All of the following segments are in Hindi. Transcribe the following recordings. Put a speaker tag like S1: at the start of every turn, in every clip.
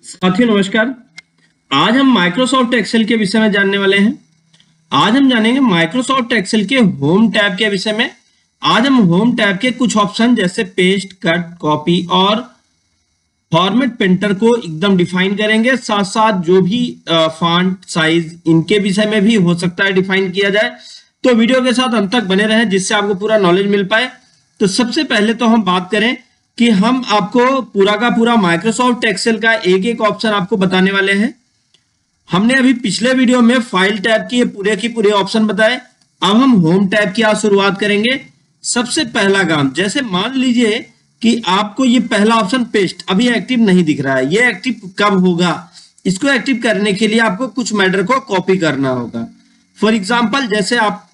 S1: साथियों नमस्कार। आज हम माइक्रोसॉफ्ट एक्सेल के विषय में जानने वाले हैं। आज हम जानेंगे माइक्रोसॉफ्ट एक्सेल के होम टैब के विषय में। आज हम होम टैब के कुछ ऑप्शन जैसे पेस्ट, कट, कॉपी और फॉर्मेट प्रिंटर को एकदम डिफाइन करेंगे। साथ साथ जो भी फॉन्ट साइज इनके विषय में भी हो सकता है डिफाइन किया जाए। तो वीडियो के साथ अंत तक बने रहें जिससे आपको पूरा नॉलेज मिल पाए। तो सबसे पहले तो हम बात करें कि हम आपको पूरा का पूरा माइक्रोसॉफ्ट एक्सेल का एक एक ऑप्शन आपको बताने वाले हैं। हमने अभी पिछले वीडियो में फाइल टैब की पूरे ऑप्शन बताए। अब हम होम टैब की आज शुरुआत करेंगे। सबसे पहला काम, जैसे मान लीजिए कि आपको ये पहला ऑप्शन पेस्ट अभी एक्टिव नहीं दिख रहा है। ये एक्टिव कब होगा? इसको एक्टिव करने के लिए आपको कुछ मैटर को कॉपी करना होगा। फॉर एग्जाम्पल, जैसे आप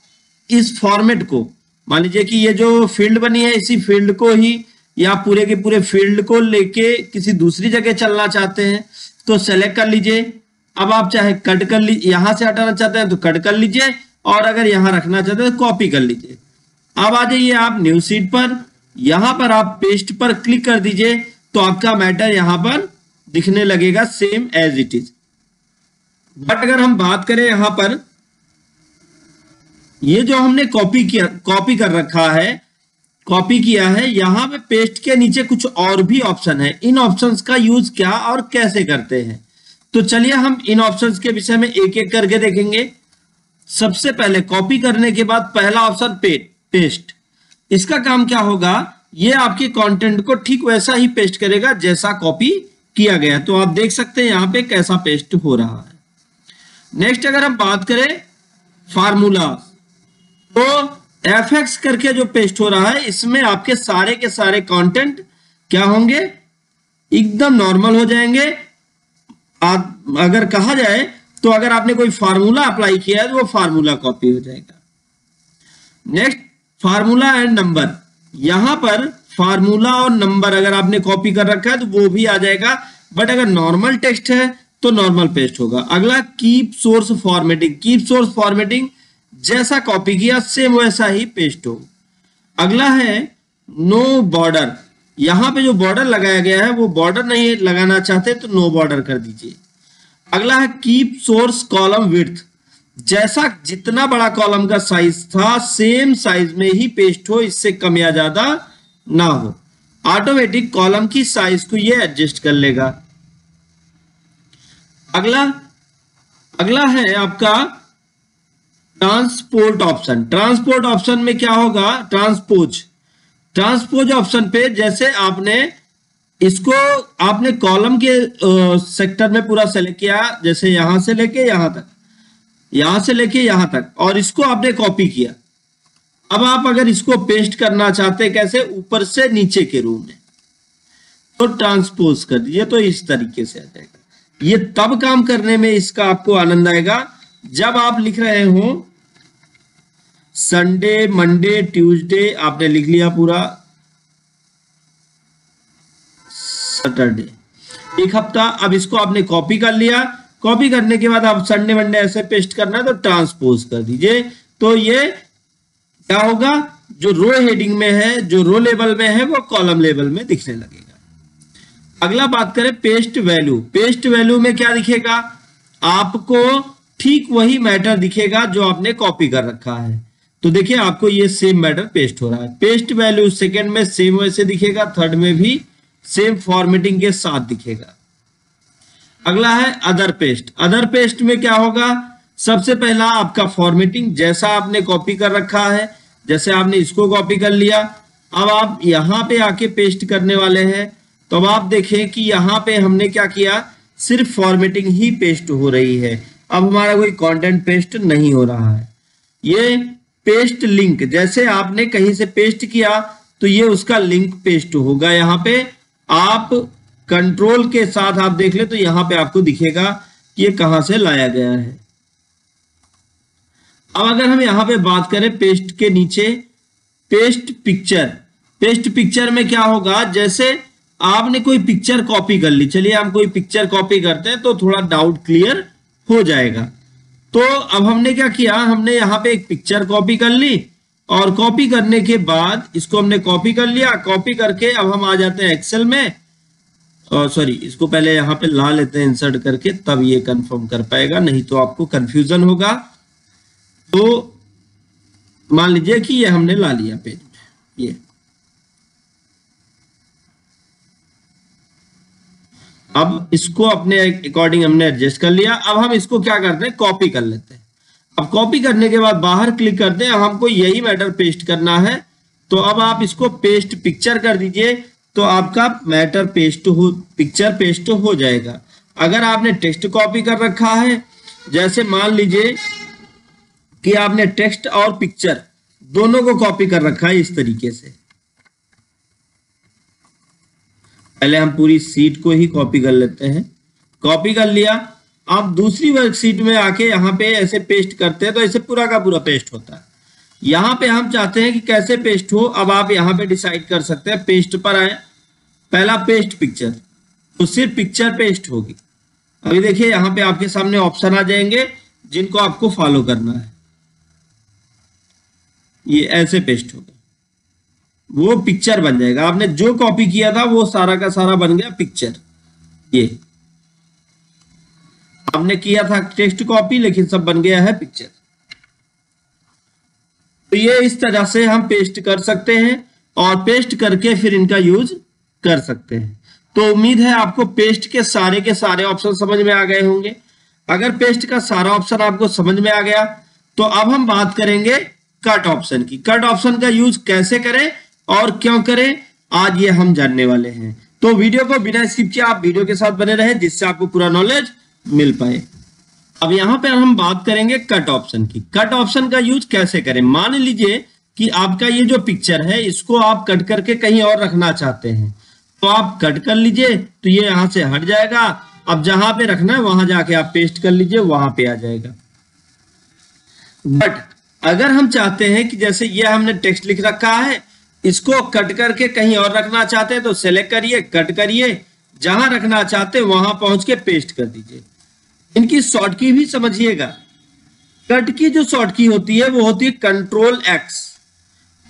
S1: इस फॉर्मेट को मान लीजिए कि ये जो फील्ड बनी है इसी फील्ड को ही या पूरे के पूरे फील्ड को लेके किसी दूसरी जगह चलना चाहते हैं तो सेलेक्ट कर लीजिए। अब आप चाहे कट कर लीजिए, यहां से हटाना चाहते हैं तो कट कर लीजिए, और अगर यहां रखना चाहते हैं तो कॉपी कर लीजिए। अब आ जाइए आप न्यू शीट पर, यहां पर आप पेस्ट पर क्लिक कर दीजिए तो आपका मैटर यहां पर दिखने लगेगा same as it is. But अगर हम बात करें यहां पर, ये जो हमने कॉपी कर रखा है, कॉपी किया है, यहां पे पेस्ट के नीचे कुछ और भी ऑप्शन है। इन ऑप्शंस का यूज क्या और कैसे करते हैं, तो चलिए हम इन ऑप्शंस के विषय में एक एक करके देखेंगे। सबसे पहले कॉपी करने के बाद पहला ऑप्शन पेस्ट। इसका काम क्या होगा? ये आपके कंटेंट को ठीक वैसा ही पेस्ट करेगा जैसा कॉपी किया गया। तो आप देख सकते हैं यहां पे कैसा पेस्ट हो रहा है। नेक्स्ट अगर हम बात करें फार्मूला, तो fx करके जो पेस्ट हो रहा है इसमें आपके सारे के सारे कंटेंट क्या होंगे? एकदम नॉर्मल हो जाएंगे। अगर कहा जाए तो अगर आपने कोई फार्मूला अप्लाई किया है तो वो फार्मूला कॉपी हो जाएगा। नेक्स्ट फार्मूला एंड नंबर, यहां पर फार्मूला और नंबर अगर आपने कॉपी कर रखा है तो वो भी आ जाएगा। बट अगर नॉर्मल टेक्स्ट है तो नॉर्मल पेस्ट होगा। अगला keep source formatting, keep source formatting जैसा कॉपी किया सेम वैसा ही पेस्ट हो। अगला है नो बॉर्डर, यहां पे जो बॉर्डर लगाया गया है वो बॉर्डर नहीं लगाना चाहते तो नो बॉर्डर कर दीजिए। अगला है कीप सोर्स कॉलम विड्थ, जैसा जितना बड़ा कॉलम का साइज था सेम साइज में ही पेस्ट हो, इससे कम या ज्यादा ना हो। ऑटोमेटिक कॉलम की साइज को ये एडजस्ट कर लेगा। अगला है आपका ट्रांसपोर्ट ऑप्शन। ट्रांसपोर्ट ऑप्शन में क्या होगा? ट्रांसपोज ऑप्शन पे जैसे आपने कॉलम के सेक्टर में पूरा सेलेक्ट किया, जैसे यहां से लेके यहां तक, यहां से लेके यहां तक, और इसको आपने कॉपी किया। अब आप अगर इसको पेस्ट करना चाहते हैं कैसे? ऊपर से नीचे के रूप में, तो ट्रांसपोज कर दीजिए तो इस तरीके से आ जाएगा। ये तब काम करने में इसका आपको आनंद आएगा जब आप लिख रहे हो संडे, मंडे, ट्यूसडे, आपने लिख लिया पूरा सैटरडे, एक हफ्ता। अब इसको आपने कॉपी कर लिया, कॉपी करने के बाद आप संडे मंडे ऐसे पेस्ट करना है तो ट्रांसपोज कर दीजिए। तो ये क्या होगा? जो रो हेडिंग में है, जो रो लेवल में है, वो कॉलम लेवल में दिखने लगेगा। अगला बात करें पेस्ट वैल्यू। पेस्ट वैल्यू में क्या दिखेगा? आपको ठीक वही मैटर दिखेगा जो आपने कॉपी कर रखा है। तो देखिए आपको ये सेम मैटर पेस्ट हो रहा है। पेस्ट वैल्यू सेकंड में सेम वैसे दिखेगा, थर्ड में भी सेम फॉर्मेटिंग के साथ दिखेगा। अगला है अदर पेस्ट। अदर पेस्ट में क्या होगा? सबसे पहला आपका फॉर्मेटिंग, जैसा आपने कॉपी कर रखा है, जैसे आपने इसको कॉपी कर लिया, अब आप यहां पे आके पेस्ट करने वाले हैं। तो अब आप देखें कि यहां पे हमने क्या किया? सिर्फ फॉर्मेटिंग ही पेस्ट हो रही है। अब हमारा कोई कंटेंट पेस्ट नहीं हो रहा है। ये पेस्ट लिंक, जैसे आपने कहीं से पेस्ट किया तो ये उसका लिंक पेस्ट होगा। यहां पे आप कंट्रोल के साथ आप देख ले तो यहां पे आपको दिखेगा कि ये कहां से लाया गया है। अब अगर हम यहां पे बात करें पेस्ट के नीचे पेस्ट पिक्चर, पेस्ट पिक्चर में क्या होगा? जैसे आपने कोई पिक्चर कॉपी कर ली, चलिए हम कोई पिक्चर कॉपी करते हैं तो थोड़ा डाउट क्लियर हो जाएगा। तो अब हमने क्या किया? हमने यहां पे एक पिक्चर कॉपी कर ली, और कॉपी करने के बाद इसको हमने कॉपी कर लिया। कॉपी करके अब हम आ जाते हैं एक्सेल में, और सॉरी, इसको पहले यहाँ पे ला लेते हैं इंसर्ट करके, तब ये कंफर्म कर पाएगा, नहीं तो आपको कंफ्यूजन होगा। तो मान लीजिए कि ये हमने ला लिया पेज में, ये अब इसको अपने अकॉर्डिंग हमने एडजस्ट कर लिया। अब हम इसको क्या करते हैं, कॉपी कर लेते हैं। अब कॉपी करने के बाद बाहर क्लिक करते हैं, हमको यही मैटर पेस्ट करना है। तो अब आप इसको पेस्ट पिक्चर कर दीजिए, तो आपका मैटर पेस्ट हो, पिक्चर पेस्ट हो जाएगा। अगर आपने टेक्स्ट कॉपी कर रखा है, जैसे मान लीजिए कि आपने टेक्स्ट और पिक्चर दोनों को कॉपी कर रखा है इस तरीके से, पहले हम पूरी सीट को ही कॉपी कर लेते हैं। कॉपी कर लिया, आप दूसरी वर्कशीट में आके यहाँ पे ऐसे पेस्ट करते हैं तो ऐसे पूरा का पूरा पेस्ट होता है। यहाँ पे हम चाहते हैं कि कैसे पेस्ट हो, अब आप यहाँ पे डिसाइड कर सकते हैं। पेस्ट पर आए, पहला पेस्ट पिक्चर, तो सिर्फ पिक्चर पेस्ट होगी। अभी देखिए यहाँ पे आपके सामने ऑप्शन आ जाएंगे जिनको आपको फॉलो करना है। ये ऐसे पेस्ट होगा, वो पिक्चर बन जाएगा। आपने जो कॉपी किया था वो सारा का सारा बन गया पिक्चर। ये आपने किया था टेक्स्ट कॉपी, लेकिन सब बन गया है पिक्चर। तो ये इस तरह से हम पेस्ट कर सकते हैं और पेस्ट करके फिर इनका यूज कर सकते हैं। तो उम्मीद है आपको पेस्ट के सारे ऑप्शन समझ में आ गए होंगे। अगर पेस्ट का सारा ऑप्शन आपको समझ में आ गया तो अब हम बात करेंगे कट ऑप्शन की। कट ऑप्शन का यूज कैसे करें और क्यों करें, आज ये हम जानने वाले हैं। तो वीडियो को बिना स्किप किए आप वीडियो के साथ बने रहे, जिससे आपको पूरा नॉलेज मिल पाए। अब यहां पे हम बात करेंगे कट ऑप्शन की। कट ऑप्शन का यूज कैसे करें। मान लीजिए कि आपका ये जो पिक्चर है इसको आप कट करके कहीं और रखना चाहते हैं, तो आप कट कर लीजिए, तो ये यहां से हट जाएगा। अब जहां पे रखना है वहां जाके आप पेस्ट कर लीजिए, वहां पे आ जाएगा। बट अगर हम चाहते हैं कि जैसे ये हमने टेक्स्ट लिख रखा है, इसको कट करके कहीं और रखना चाहते हैं, तो सेलेक्ट करिए, कट करिए, जहां रखना चाहते हैं वहां पहुंच के पेस्ट कर दीजिए। इनकी शॉर्ट की भी समझिएगा। कट की जो शॉर्ट की होती है वो होती है कंट्रोल एक्स,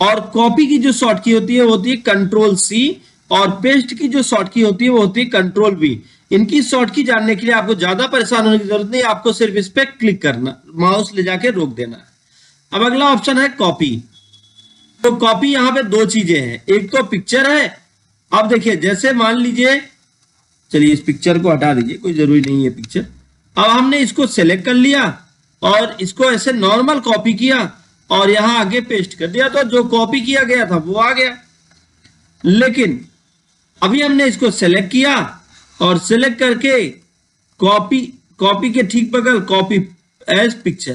S1: और कॉपी की जो शॉर्ट की होती है वो होती है कंट्रोल सी, और पेस्ट की जो शॉर्ट की होती है वो होती है कंट्रोल वी। इनकी शॉर्ट की जानने के लिए आपको ज्यादा परेशान होने की जरूरत नहीं, आपको सिर्फ इस पर क्लिक करना, माउस ले जाके रोक देना है। अब अगला ऑप्शन है कॉपी। तो कॉपी यहाँ पे दो चीजें हैं, एक तो पिक्चर है। अब देखिए जैसे मान लीजिए, चलिए इस पिक्चर को हटा दीजिए, कोई जरूरी नहीं है पिक्चर। अब हमने इसको सेलेक्ट कर लिया और इसको ऐसे नॉर्मल कॉपी किया और यहां आगे पेस्ट कर दिया, तो जो कॉपी किया गया था वो आ गया। लेकिन अभी हमने इसको सेलेक्ट किया और सेलेक्ट करके कॉपी के ठीक बगल copy as picture,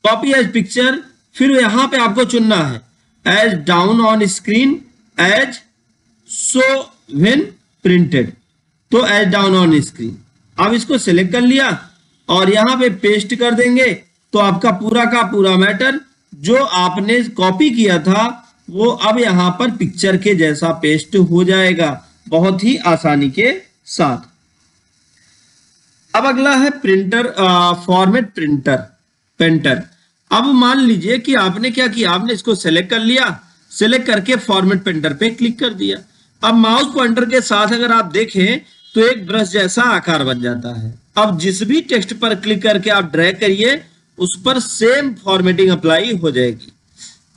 S1: copy as picture, फिर यहां पे आपको चुनना है as down on screen, as show when printed, तो एज डाउन ऑन स्क्रीन। अब इसको सेलेक्ट कर लिया और यहां पे पेस्ट कर देंगे, तो आपका पूरा का पूरा मैटर जो आपने कॉपी किया था वो अब यहां पर पिक्चर के जैसा पेस्ट हो जाएगा, बहुत ही आसानी के साथ। अब अगला है प्रिंटर, फॉर्मेट प्रिंटर पेंटर। अब मान लीजिए कि आपने क्या किया, आपने इसको सेलेक्ट कर लिया, सेलेक्ट करके फॉर्मेट पेंटर पे क्लिक कर दिया। अब माउस पॉइंटर के साथ अगर आप देखें तो एक ब्रश जैसा आकार बन जाता है। अब जिस भी टेक्स्ट पर क्लिक करके आप ड्रैग करिए उस पर सेम फॉर्मेटिंग अप्लाई हो जाएगी।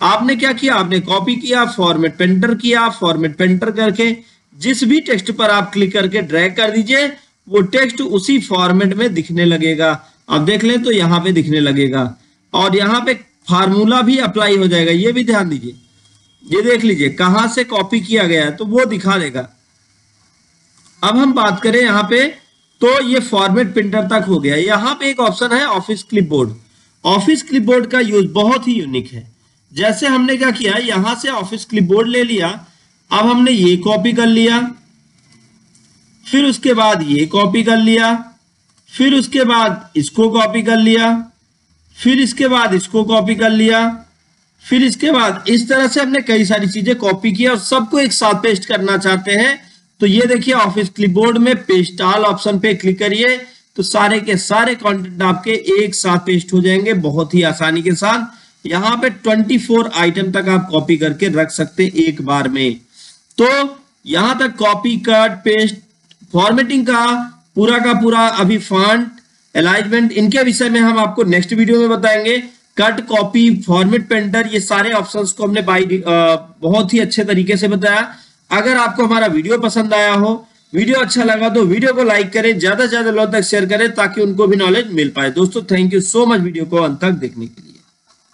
S1: आपने क्या किया, आपने कॉपी किया, फॉर्मेट पेंटर किया, फॉर्मेट पेंटर करके जिस भी टेक्स्ट पर आप क्लिक करके ड्रैग कर दीजिए वो टेक्स्ट उसी फॉर्मेट में दिखने लगेगा। अब देख लें तो यहाँ पे दिखने लगेगा और यहाँ पे फार्मूला भी अप्लाई हो जाएगा। ये भी ध्यान दीजिए, ये देख लीजिए कहां से कॉपी किया गया है तो वो दिखा देगा। अब हम बात करें यहाँ पे, तो ये फॉर्मेट प्रिंटर तक हो गया। यहाँ पे एक ऑप्शन है ऑफिस क्लिपबोर्ड। ऑफिस क्लिपबोर्ड का यूज बहुत ही यूनिक है। जैसे हमने क्या किया, यहां से ऑफिस क्लिपबोर्ड ले लिया, अब हमने ये कॉपी कर लिया, फिर उसके बाद ये कॉपी कर लिया, फिर उसके बाद इसको कॉपी कर लिया, फिर इसके बाद इसको कॉपी कर लिया, फिर इसके बाद इस तरह से हमने कई सारी चीजें कॉपी किया और सबको एक साथ पेस्ट करना चाहते हैं। तो ये देखिए ऑफिस क्लिपबोर्ड में पेस्ट ऑल ऑप्शन पे क्लिक करिए तो सारे के सारे कंटेंट आपके एक साथ पेस्ट हो जाएंगे बहुत ही आसानी के साथ। यहाँ पे 24 आइटम तक आप कॉपी करके रख सकते हैं एक बार में। तो यहां तक कॉपी कट पेस्ट फॉर्मेटिंग का पूरा अभी फॉन्ट अलाइनमेंट इनके विषय में हम आपको नेक्स्ट वीडियो में बताएंगे। कट, कॉपी, फॉर्मेट, पेंटर, ये सारे ऑप्शंस को हमने बहुत ही अच्छे तरीके से बताया। अगर आपको हमारा वीडियो पसंद आया हो, वीडियो अच्छा लगा तो वीडियो को लाइक करें, ज्यादा से ज्यादा लोगों तक शेयर करें ताकि उनको भी नॉलेज मिल पाए। दोस्तों thank you so much video को अंत तक देखने के लिए।